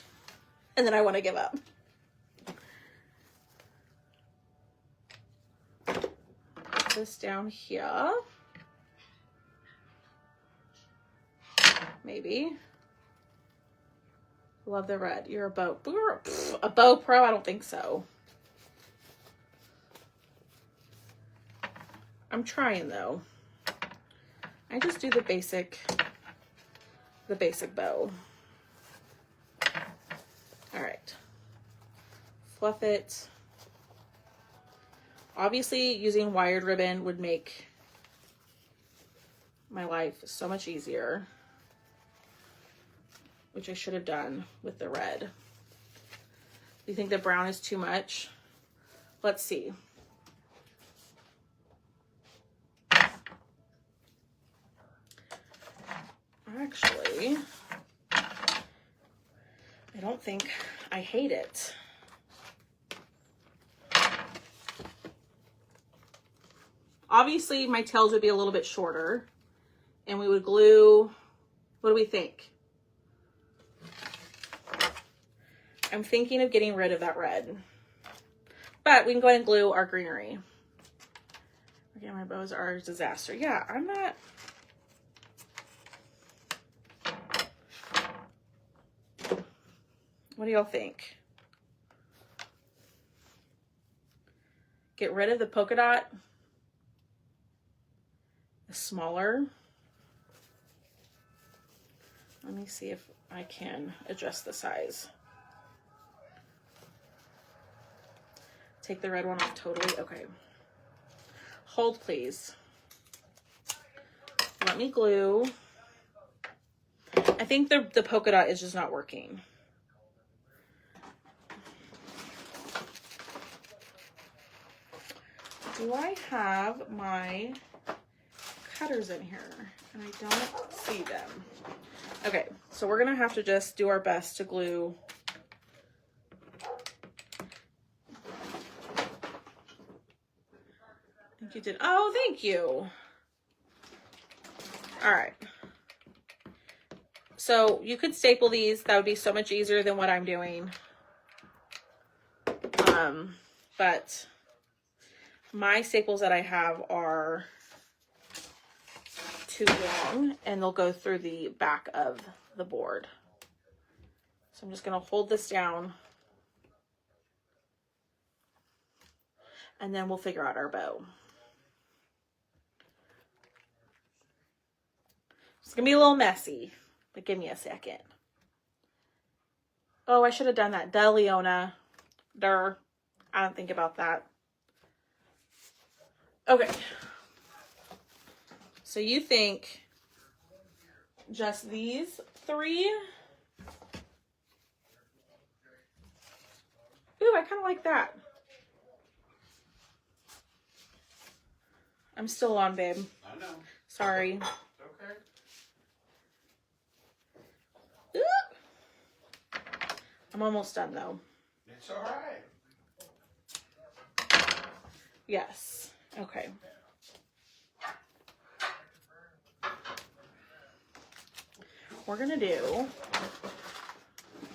S1: And then I want to give up. Put this down here. Maybe. Love the red. You're a bow. A bow pro? I don't think so. I'm trying though. I just do the basic bow. All right. Fluff it. Obviously, using wired ribbon would make my life so much easier, which I should have done with the red. Do you think the brown is too much? Let's see. Actually, I don't think I hate it. Obviously, my tails would be a little bit shorter, and we would glue, what do we think? I'm thinking of getting rid of that red, but we can go ahead and glue our greenery. Okay, my bows are a disaster. Yeah, I'm not. What do y'all think? Get rid of the polka dot. Smaller. Let me see if I can adjust the size. Take the red one off totally. Okay. Hold, please. Let me glue. I think the polka dot is just not working. Do I have my cutters in here? And I don't see them. Okay, so we're gonna have to just do our best to glue. I think you did. Oh, thank you. All right. So you could staple these. That would be so much easier than what I'm doing. But my staples that I have are too long, and they'll go through the back of the board. So I'm just going to hold this down, and then we'll figure out our bow. It's going to be a little messy, but give me a second. Oh, I should have done that. Duh, Leona. Durr. I don't think about that. Okay. So you think just these three? Ooh, I kind of like that. I'm still on, babe.
S3: I know.
S1: Sorry.
S3: Okay.
S1: Ooh. I'm almost done, though.
S3: It's all right.
S1: Yes. Okay. We're going to do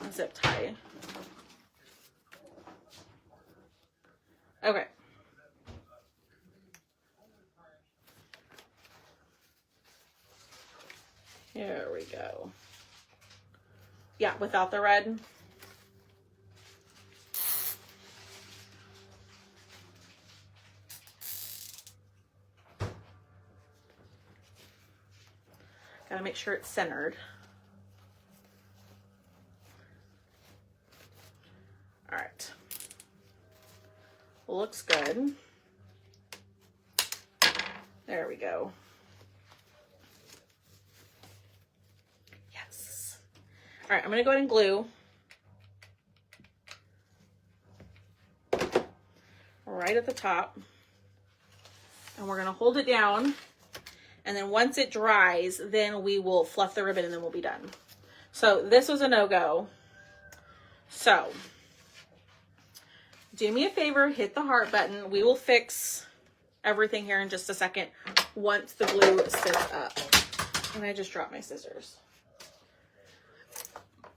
S1: a zip tie. Okay. Here we go. Yeah, without the red. Gotta make sure it's centered. All right. Looks good. There we go. Yes. All right, I'm gonna go ahead and glue. Right at the top. And we're gonna hold it down. And then once it dries, then we will fluff the ribbon and then we'll be done. So this was a no-go. So do me a favor, hit the heart button. We will fix everything here in just a second once the glue sits up. And I just dropped my scissors.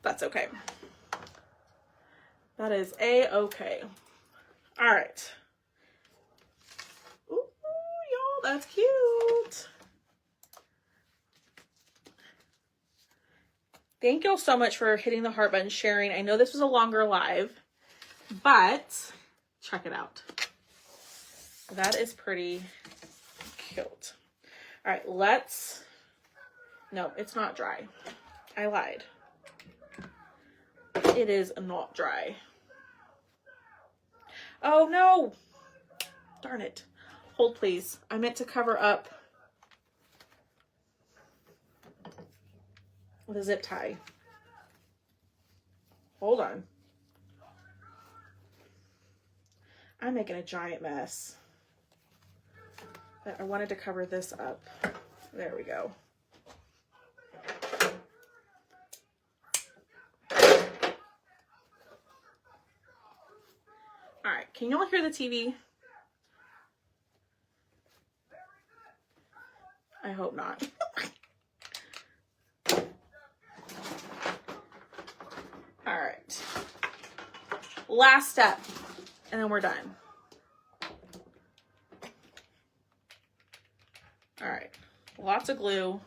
S1: That's okay. That is a-okay. All right. Ooh, y'all, that's cute. Thank y'all so much for hitting the heart button, sharing. I know this was a longer live, but check it out. That is pretty cute. All right, no, it's not dry. I lied. It is not dry. Oh no. Darn it. Hold, please. I meant to cover up with a zip tie. Hold on. I'm making a giant mess. But I wanted to cover this up. There we go. All right, can y'all hear the TV? I hope not. All right. Last step, and then we're done. All right, lots of glue.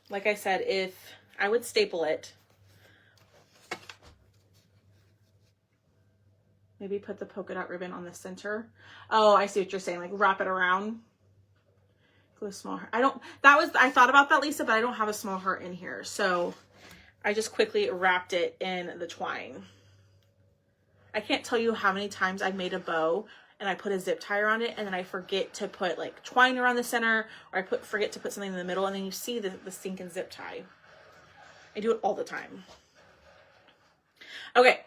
S1: Like I said, if I would staple it, maybe put the polka dot ribbon on the center. Oh, I see what you're saying. Like wrap it around. Glue a small heart. I thought about that, Lisa, but I don't have a small heart in here. So I just quickly wrapped it in the twine. I can't tell you how many times I've made a bow and I put a zip tie around it and then I forget to put like twine around the center, or I forget to put something in the middle, and then you see the stinking zip tie. I do it all the time. Okay,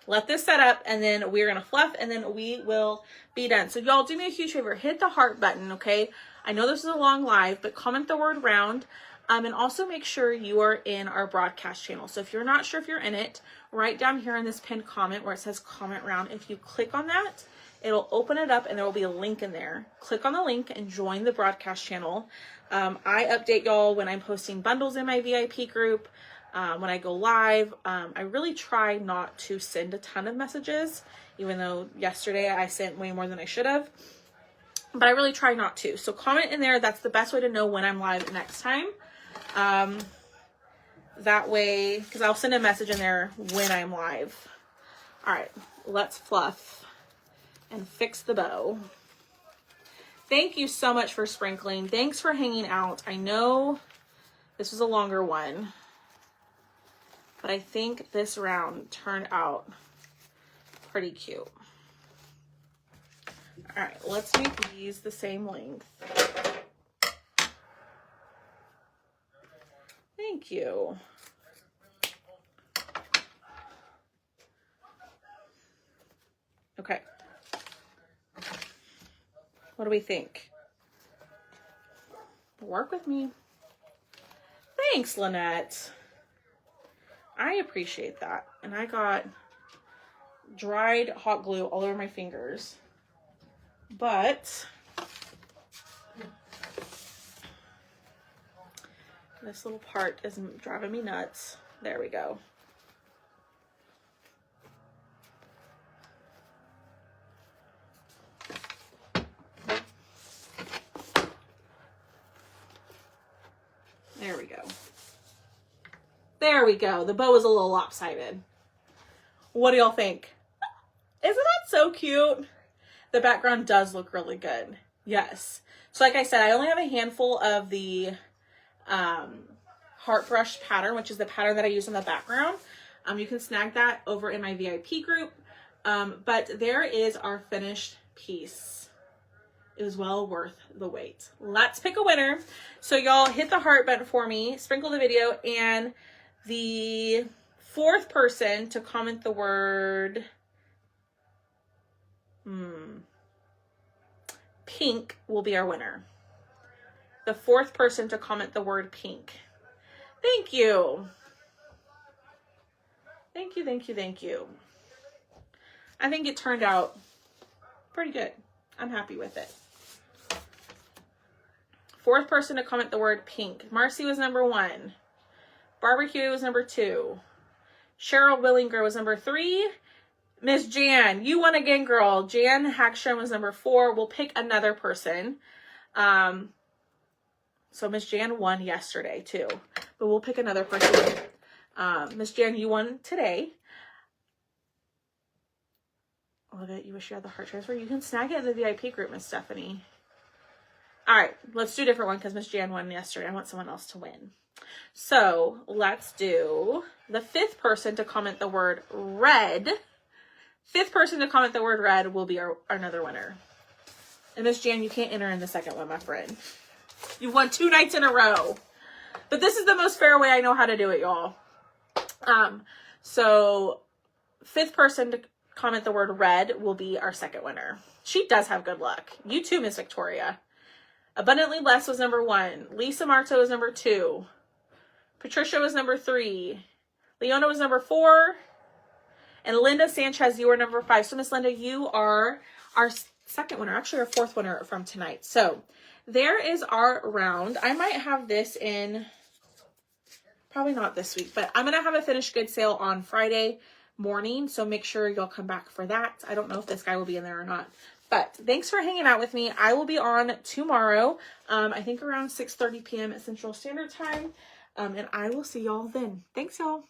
S1: let this set up and then we're gonna fluff and then we will be done. So y'all do me a huge favor, hit the heart button, okay? I know this is a long live, but comment the word round. And also make sure you are in our broadcast channel. So if you're not sure if you're in it, right down here in this pinned comment where it says comment round, if you click on that, it'll open it up and there will be a link in there. Click on the link and join the broadcast channel. I update y'all when I'm posting bundles in my VIP group, when I go live. I really try not to send a ton of messages, even though yesterday I sent way more than I should have. But I really try not to. So comment in there. That's the best way to know when I'm live next time. That way, because I'll send a message in there when I'm live. All right, let's fluff and fix the bow. Thank you so much for sprinkling. Thanks for hanging out. I know this was a longer one, but I think this round turned out pretty cute. All right, let's make these the same length. Thank you. Okay. What do we think? Work with me. Thanks, Lynette. I appreciate that. And I got dried hot glue all over my fingers. But this little part is driving me nuts. There we go. There we go. There we go. The bow is a little lopsided. What do y'all think? Isn't that so cute? The background does look really good. Yes. So like I said, I only have a handful of the heart brush pattern, which is the pattern that I use in the background. You can snag that over in my VIP group. But there is our finished piece. It was well worth the wait. Let's pick a winner. So y'all hit the heart button for me, sprinkle the video, and the fourth person to comment the word pink will be our winner. The fourth person to comment the word pink. Thank you. Thank you, thank you, thank you. I think it turned out pretty good. I'm happy with it. Fourth person to comment the word pink. Marcy was number 1. Barbecue was number 2. Cheryl Willinger was number 3. Miss Jan, you won again, girl. Jan Hagstrom was number 4. We'll pick another person. So Miss Jan won yesterday too, but we'll pick another person. Miss Jan, you won today. Love it. You wish you had the heart transfer. You can snag it in the VIP group, Miss Stephanie. All right, let's do a different one because Miss Jan won yesterday. I want someone else to win. So let's do the fifth person to comment the word red. 5th person to comment the word red will be another winner. And Miss Jan, you can't enter in the second one, my friend. You've won 2 nights in a row. But this is the most fair way I know how to do it, y'all. So 5th person to comment the word red will be our second winner. She does have good luck. You too, Miss Victoria. Abundantly Blessed was number 1. Lisa Marto was number 2. Patricia was number 3. Leona was number 4. And Linda Sanchez, you are number 5. So Miss Linda, you are our second winner, actually our 4th winner from tonight. So there is our round. I might have this in, probably not this week, but I'm going to have a finished good sale on Friday morning. So make sure y'all come back for that. I don't know if this guy will be in there or not. But thanks for hanging out with me. I will be on tomorrow, I think around 6:30 p.m. at Central Standard Time. And I will see y'all then. Thanks, y'all.